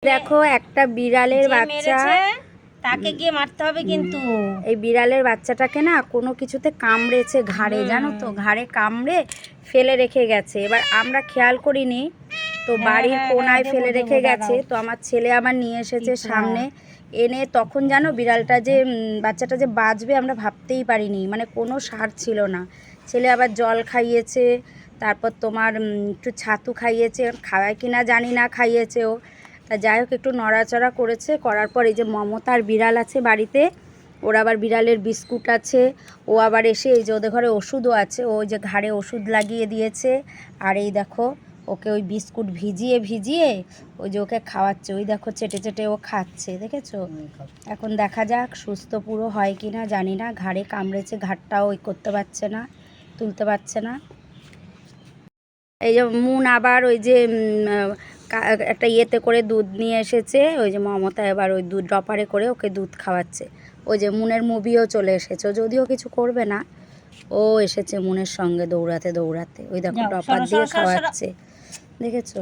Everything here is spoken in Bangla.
দেখো একটা বিড়ালের বাচ্চা, তাকে গিয়ে মারতে হবে কিন্তু। এই বিড়ালের বাচ্চাটাকে না কোনো কিছুতে কামড়েছে ঘাড়ে, জানো তো, ঘাড়ে কামড়ে ফেলে রেখে গেছে। এবার আমরা খেয়াল করিনি, তো বাড়ির কোনায় ফেলে রেখে গেছে। তো আমার ছেলে আবার নিয়ে এসেছে সামনে এনে, তখন জানো বিড়ালটা যে বাচ্চাটা যে বাঁচবে আমরা ভাবতেই পারিনি, মানে কোনো সার ছিল না। ছেলে আবার জল খাইয়েছে, তারপর তোমার একটু ছাতু খাইয়েছে, খাওয়ায় কিনা জানি না, খাইয়েছেও। তা যাই হোক একটু নড়াচড়া করেছে, করার পর এই যে মমতার বিড়াল আছে বাড়িতে, ওর আবার বিড়ালের বিস্কুট আছে। ও আবার এসে এই যে ওদের ঘরে ওষুধও আছে, ওই যে ঘাড়ে ওষুধ লাগিয়ে দিয়েছে। আর এই দেখো ওকে ওই বিস্কুট ভিজিয়ে ভিজিয়ে ওই যে ওকে খাওয়াচ্ছে, ওই দেখো চেটে চেটে ও খাচ্ছে, দেখেছো। এখন দেখা যাক সুস্থ পুরো হয় কি না জানি না। ঘাড়ে কামড়েছে, ঘাড়টাও ওই করতে পারছে না, তুলতে পারছে না। এই যে মুন আবার ওই যে একটা ইয়েতে করে দুধ নিয়ে এসেছে, ওই যে মমতা এবার ওই দুধ ড্রপারে করে ওকে দুধ খাওয়াচ্ছে। ওই যে মুনের মুভিও চলে এসেছে, যদিও কিছু করবে না, ও এসেছে মুনের সঙ্গে দৌড়াতে দৌড়াতে, ওই দেখো ড্রপার দিয়ে খাওয়াচ্ছে, দেখেছো।